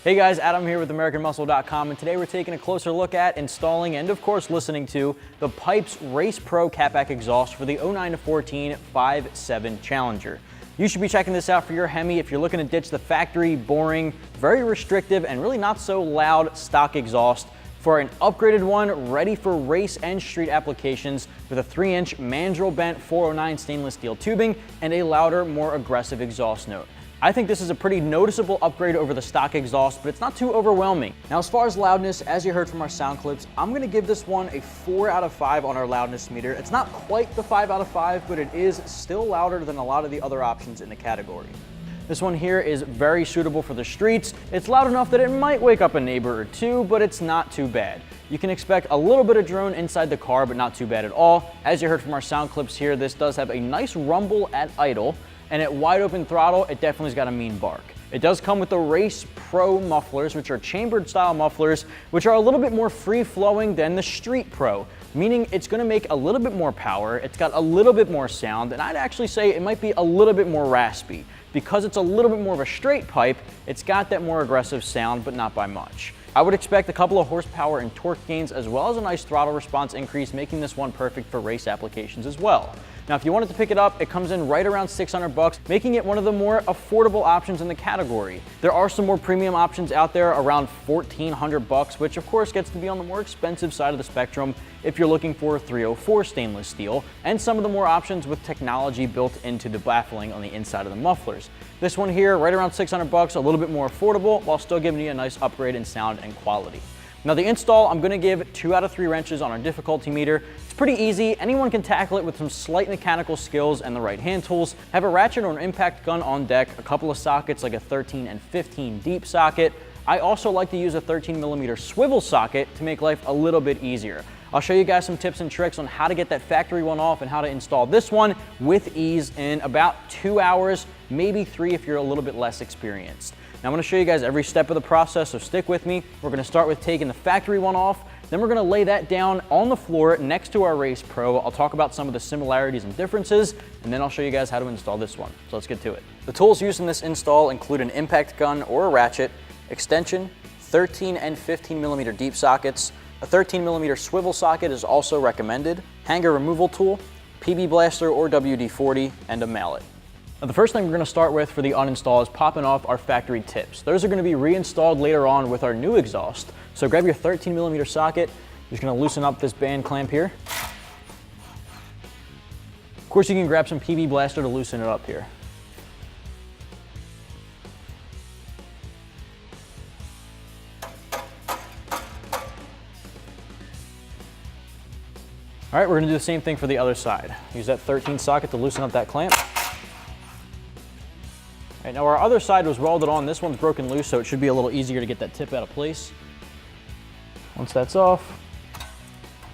Hey guys, Adam here with AmericanMuscle.com, and today we're taking a closer look at installing and of course listening to the Pypes Race Pro catback exhaust for the 09-14 5.7 Challenger. You should be checking this out for your Hemi if you're looking to ditch the factory, boring, very restrictive, and really not so loud stock exhaust for an upgraded one ready for race and street applications with a 3-inch mandrel bent 409 stainless steel tubing and a louder, more aggressive exhaust note. I think this is a pretty noticeable upgrade over the stock exhaust, but it's not too overwhelming. Now, as far as loudness, as you heard from our sound clips, I'm gonna give this one a 4 out of 5 on our loudness meter. It's not quite the 5 out of 5, but it is still louder than a lot of the other options in the category. This one here is very suitable for the streets. It's loud enough that it might wake up a neighbor or two, but it's not too bad. You can expect a little bit of drone inside the car, but not too bad at all. As you heard from our sound clips here, this does have a nice rumble at idle, and at wide open throttle, it definitely's got a mean bark. It does come with the Race Pro mufflers, which are chambered style mufflers, which are a little bit more free flowing than the Street Pro, meaning it's gonna make a little bit more power, it's got a little bit more sound, and I'd actually say it might be a little bit more raspy. Because it's a little bit more of a straight pipe, it's got that more aggressive sound, but not by much. I would expect a couple of horsepower and torque gains, as well as a nice throttle response increase, making this one perfect for race applications as well. Now, if you wanted to pick it up, it comes in right around 600 bucks, making it one of the more affordable options in the category. There are some more premium options out there around 1,400 bucks, which of course gets to be on the more expensive side of the spectrum if you're looking for 304 stainless steel, and some of the more options with technology built into the baffling on the inside of the mufflers. This one here, right around 600 bucks, a little bit more affordable, while still giving you a nice upgrade in sound and quality. Now the install, I'm gonna give 2 out of 3 wrenches on our difficulty meter. It's pretty easy. Anyone can tackle it with some slight mechanical skills and the right hand tools. Have a ratchet or an impact gun on deck, a couple of sockets like a 13 and 15 deep socket. I also like to use a 13mm swivel socket to make life a little bit easier. I'll show you guys some tips and tricks on how to get that factory one off and how to install this one with ease in about 2 hours, maybe 3 if you're a little bit less experienced. Now I'm gonna show you guys every step of the process, so stick with me. We're gonna start with taking the factory one off, then we're gonna lay that down on the floor next to our Race Pro. I'll talk about some of the similarities and differences, and then I'll show you guys how to install this one. So let's get to it. The tools used in this install include an impact gun or a ratchet, extension, 13 and 15mm deep sockets, a 13mm swivel socket is also recommended, hanger removal tool, PB blaster or WD-40, and a mallet. Now, the first thing we're going to start with for the uninstall is popping off our factory tips. Those are going to be reinstalled later on with our new exhaust. So grab your 13mm socket, you're just going to loosen up this band clamp here. Of course, you can grab some PB blaster to loosen it up here. All right, we're gonna do the same thing for the other side. Use that 13 socket to loosen up that clamp. All right, now our other side was welded on. This one's broken loose, so it should be a little easier to get that tip out of place. Once that's off,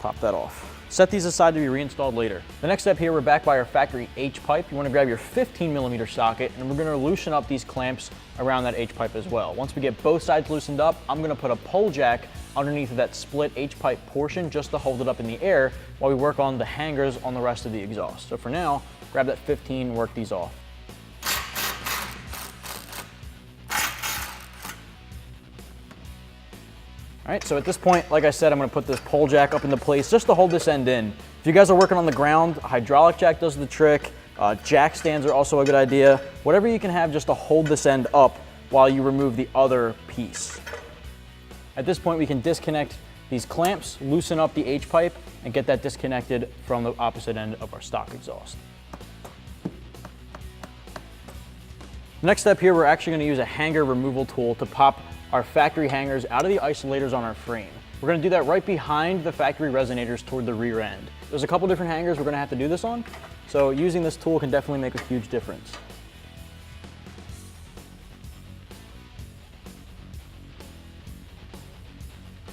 pop that off. Set these aside to be reinstalled later. The next step here, we're back by our factory H pipe. You wanna grab your 15mm socket, and we're gonna loosen up these clamps around that H pipe as well. Once we get both sides loosened up, I'm gonna put a pole jack underneath of that split H pipe portion just to hold it up in the air while we work on the hangers on the rest of the exhaust. So for now, grab that 15, work these off. All right, so at this point, like I said, I'm gonna put this pole jack up into place just to hold this end in. If you guys are working on the ground, a hydraulic jack does the trick. Jack stands are also a good idea. Whatever you can have just to hold this end up while you remove the other piece. At this point, we can disconnect these clamps, loosen up the H pipe, and get that disconnected from the opposite end of our stock exhaust. The next step here, we're actually gonna use a hanger removal tool to pop our factory hangers out of the isolators on our frame. We're gonna do that right behind the factory resonators toward the rear end. There's a couple different hangers we're gonna have to do this on, so using this tool can definitely make a huge difference.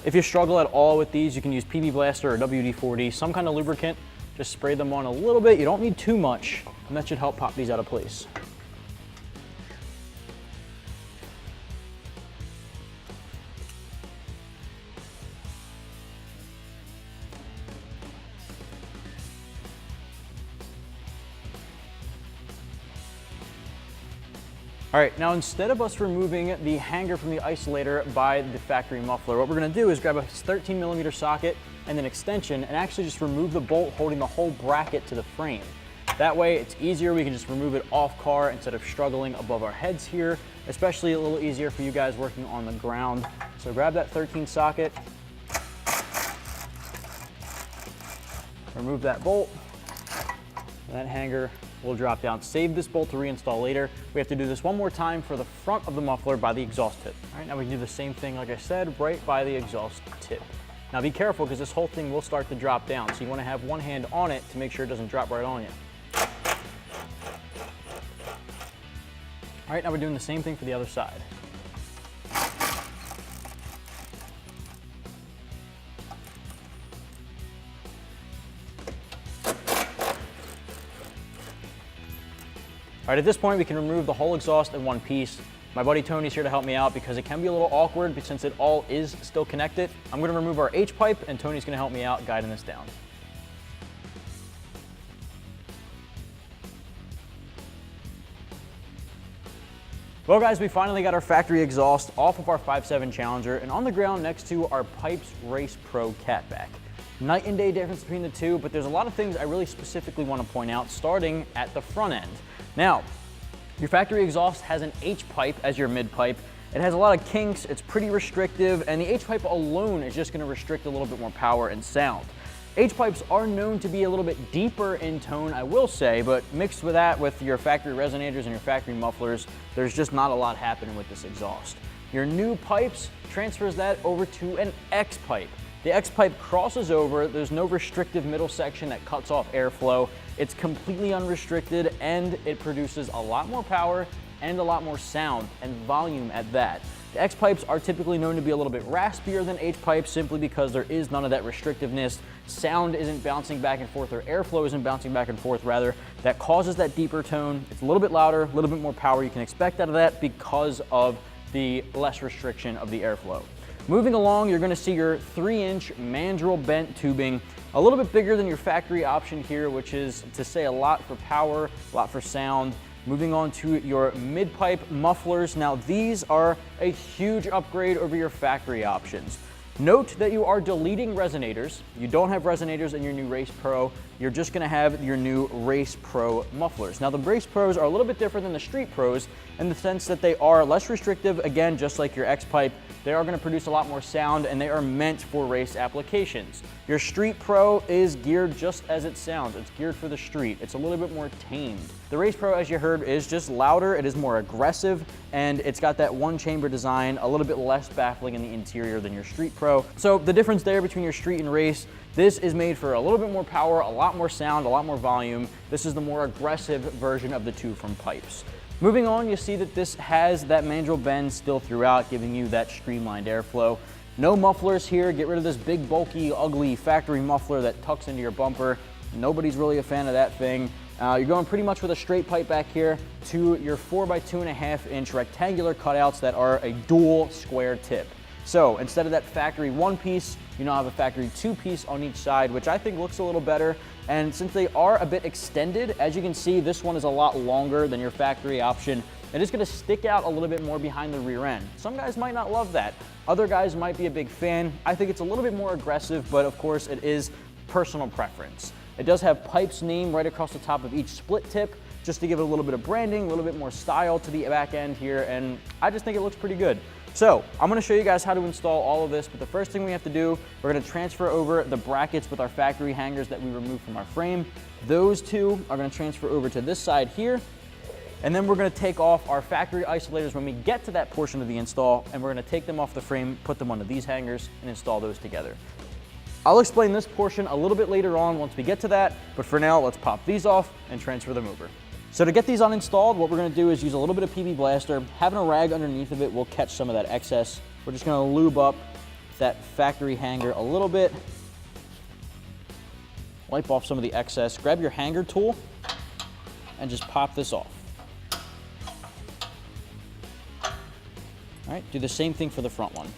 If you struggle at all with these, you can use PB blaster or WD-40, some kind of lubricant. Just spray them on a little bit. You don't need too much, and that should help pop these out of place. All right, now instead of us removing the hanger from the isolator by the factory muffler, what we're gonna do is grab a 13mm socket and an extension and actually just remove the bolt holding the whole bracket to the frame. That way it's easier, we can just remove it off car instead of struggling above our heads here, especially a little easier for you guys working on the ground. So grab that 13 socket, remove that bolt, that hanger will drop down. Save this bolt to reinstall later. We have to do this one more time for the front of the muffler by the exhaust tip. All right, now we can do the same thing, like I said, right by the exhaust tip. Now be careful because this whole thing will start to drop down, so you want to have one hand on it to make sure it doesn't drop right on you. All right, now we're doing the same thing for the other side. All right, at this point, we can remove the whole exhaust in one piece. My buddy Tony's here to help me out because it can be a little awkward, but since it all is still connected, I'm gonna remove our H-pipe and Tony's gonna help me out guiding this down. Well guys, we finally got our factory exhaust off of our 5.7 Challenger and on the ground next to our Pypes Race Pro catback. Night and day difference between the two, but there's a lot of things I really specifically want to point out, starting at the front end. Now, your factory exhaust has an H-pipe as your mid-pipe. It has a lot of kinks, it's pretty restrictive, and the H-pipe alone is just going to restrict a little bit more power and sound. H-pipes are known to be a little bit deeper in tone, I will say, but mixed with that with your factory resonators and your factory mufflers, there's just not a lot happening with this exhaust. Your new Pypes transfers that over to an X-pipe. The X-pipe crosses over, there's no restrictive middle section that cuts off airflow. It's completely unrestricted and it produces a lot more power and a lot more sound and volume at that. The X-pipes are typically known to be a little bit raspier than H-pipes simply because there is none of that restrictiveness. Sound isn't bouncing back and forth, or airflow isn't bouncing back and forth rather. That causes that deeper tone. It's a little bit louder, a little bit more power you can expect out of that because of the less restriction of the airflow. Moving along, you're gonna see your 3-inch mandrel bent tubing, a little bit bigger than your factory option here, which is to say a lot for power, a lot for sound. Moving on to your mid-pipe mufflers. Now these are a huge upgrade over your factory options. Note that you are deleting resonators. You don't have resonators in your new Race Pro. You're just gonna have your new Race Pro mufflers. Now the Race Pros are a little bit different than the Street Pros in the sense that they are less restrictive, again, just like your X-pipe. They are gonna produce a lot more sound and they are meant for race applications. Your Street Pro is geared just as it sounds. It's geared for the street. It's a little bit more tamed. The Race Pro, as you heard, is just louder. It is more aggressive and it's got that one chamber design, a little bit less baffling in the interior than your Street Pro. So the difference there between your Street and Race, this is made for a little bit more power, a lot more sound, a lot more volume. This is the more aggressive version of the two from Pypes. Moving on, you see that this has that mandrel bend still throughout, giving you that streamlined airflow. No mufflers here. Get rid of this big, bulky, ugly factory muffler that tucks into your bumper. Nobody's really a fan of that thing. You're going pretty much with a straight pipe back here to your 4x2.5-inch rectangular cutouts that are a dual square tip. So instead of that factory one piece, you now have a factory two piece on each side, which I think looks a little better. And since they are a bit extended, as you can see, this one is a lot longer than your factory option. It is gonna stick out a little bit more behind the rear end. Some guys might not love that. Other guys might be a big fan. I think it's a little bit more aggressive, but of course it is personal preference. It does have Pypes name right across the top of each split tip, just to give it a little bit of branding, a little bit more style to the back end here, and I just think it looks pretty good. So I'm gonna show you guys how to install all of this, but the first thing we have to do, we're gonna transfer over the brackets with our factory hangers that we removed from our frame. Those two are gonna transfer over to this side here, and then we're gonna take off our factory isolators when we get to that portion of the install, and we're gonna take them off the frame, put them onto these hangers, and install those together. I'll explain this portion a little bit later on once we get to that, but for now, let's pop these off and transfer them over. So to get these uninstalled, what we're gonna do is use a little bit of PB Blaster. Having a rag underneath of it will catch some of that excess. We're just gonna lube up that factory hanger a little bit. Wipe off some of the excess. Grab your hanger tool and just pop this off. All right, do the same thing for the front one.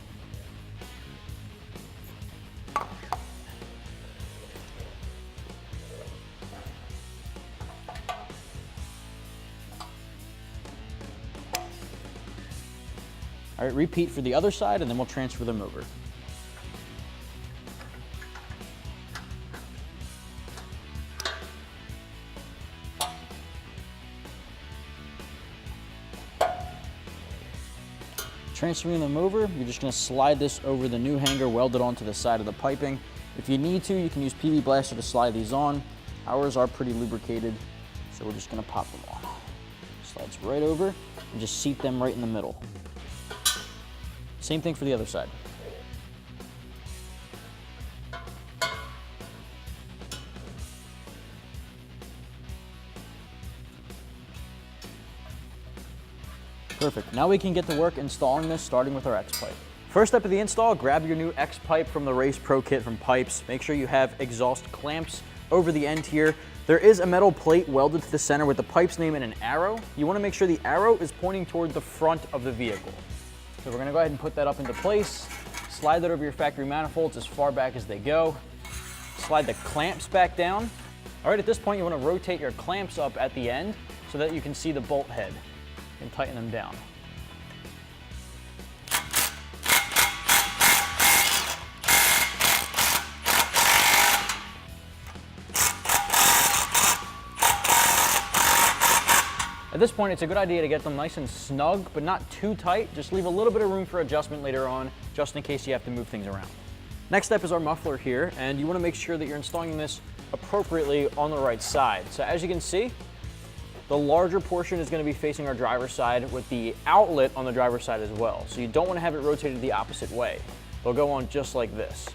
All right, repeat for the other side and then we'll transfer them over. Transferring them over, you're just going to slide this over the new hanger welded onto the side of the piping. If you need to, you can use PV Blaster to slide these on. Ours are pretty lubricated, so we're just going to pop them on. Slides right over and just seat them right in the middle. Same thing for the other side. Perfect. Now we can get to work installing this, starting with our X-pipe. First step of the install, grab your new X-pipe from the Race Pro kit from Pypes. Make sure you have exhaust clamps over the end here. There is a metal plate welded to the center with the Pypes name and an arrow. You want to make sure the arrow is pointing toward the front of the vehicle. So we're going to go ahead and put that up into place. Slide that over your factory manifolds as far back as they go. Slide the clamps back down. All right, at this point you want to rotate your clamps up at the end so that you can see the bolt head and tighten them down. At this point, it's a good idea to get them nice and snug, but not too tight. Just leave a little bit of room for adjustment later on, just in case you have to move things around. Next step is our muffler here, and you want to make sure that you're installing this appropriately on the right side. So as you can see, the larger portion is going to be facing our driver's side with the outlet on the driver's side as well. So you don't want to have it rotated the opposite way. They'll go on just like this.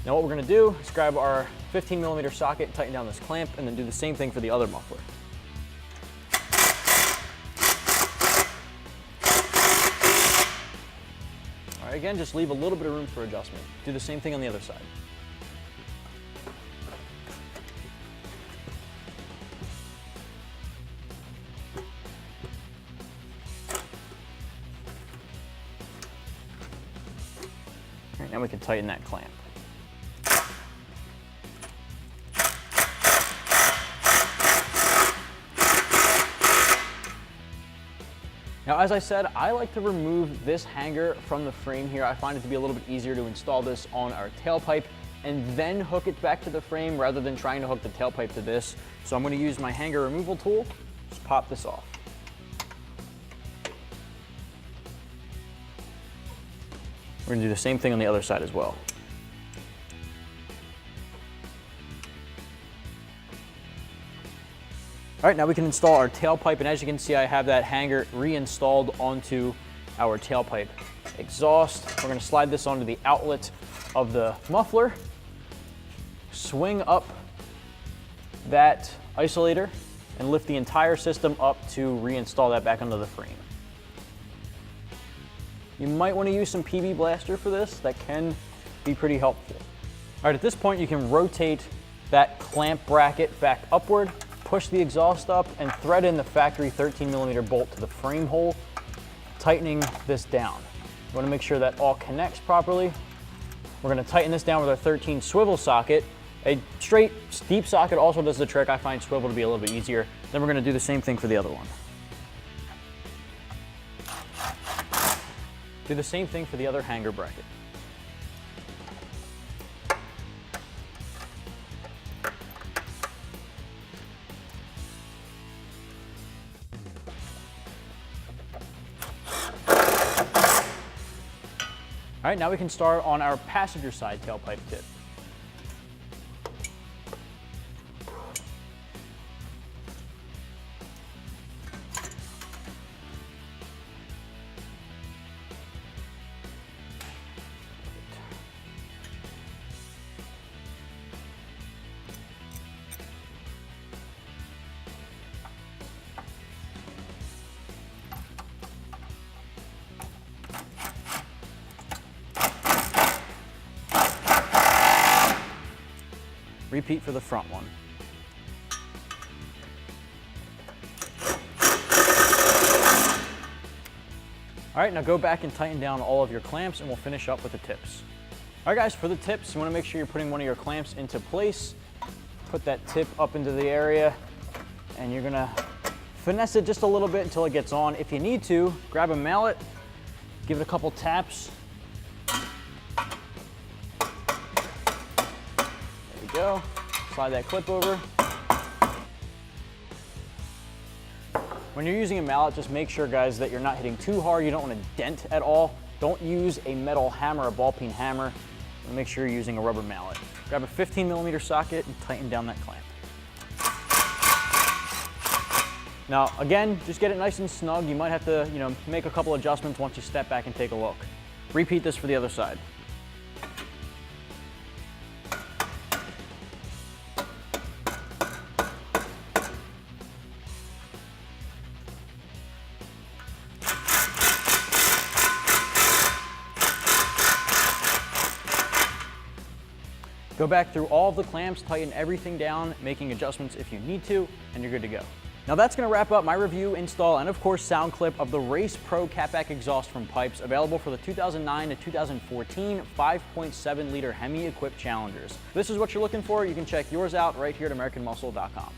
Now what we're going to do is grab our 15mm socket, tighten down this clamp, and then do the same thing for the other muffler. All right, again, just leave a little bit of room for adjustment. Do the same thing on the other side. All right, now we can tighten that clamp. Now, as I said, I like to remove this hanger from the frame here. I find it to be a little bit easier to install this on our tailpipe and then hook it back to the frame rather than trying to hook the tailpipe to this. So I'm going to use my hanger removal tool, just pop this off. We're going to do the same thing on the other side as well. All right, now we can install our tailpipe, and as you can see, I have that hanger reinstalled onto our tailpipe exhaust. We're going to slide this onto the outlet of the muffler, swing up that isolator, and lift the entire system up to reinstall that back onto the frame. You might want to use some PV Blaster for this. That can be pretty helpful. All right, at this point, you can rotate that clamp bracket back upward, push the exhaust up, and thread in the factory 13mm bolt to the frame hole, tightening this down. You want to make sure that all connects properly. We're going to tighten this down with our 13 swivel socket. A straight, deep socket also does the trick. I find swivel to be a little bit easier. Then we're going to do the same thing for the other one. Do the same thing for the other hanger bracket. All right, now we can start on our passenger side tailpipe tip. Repeat for the front one. All right, now go back and tighten down all of your clamps and we'll finish up with the tips. All right guys, for the tips, you wanna make sure you're putting one of your clamps into place. Put that tip up into the area and you're gonna finesse it just a little bit until it gets on. If you need to, grab a mallet Give it a couple taps. There we go. Slide that clip over. When you're using a mallet, just make sure, guys, that you're not hitting too hard. You don't want to dent at all. Don't use a metal hammer, a ball peen hammer. And make sure you're using a rubber mallet. Grab a 15mm socket and tighten down that clamp. Now, again, just get it nice and snug. You might have to, make a couple adjustments once you step back and take a look. Repeat this for the other side. Go back through all of the clamps, tighten everything down, making adjustments if you need to, and you're good to go. Now that's going to wrap up my review, install, and of course sound clip of the Race Pro catback exhaust from Pypes, available for the 2009 to 2014 5.7 liter HEMI equipped Challengers. If this is what you're looking for, you can check yours out right here at AmericanMuscle.com.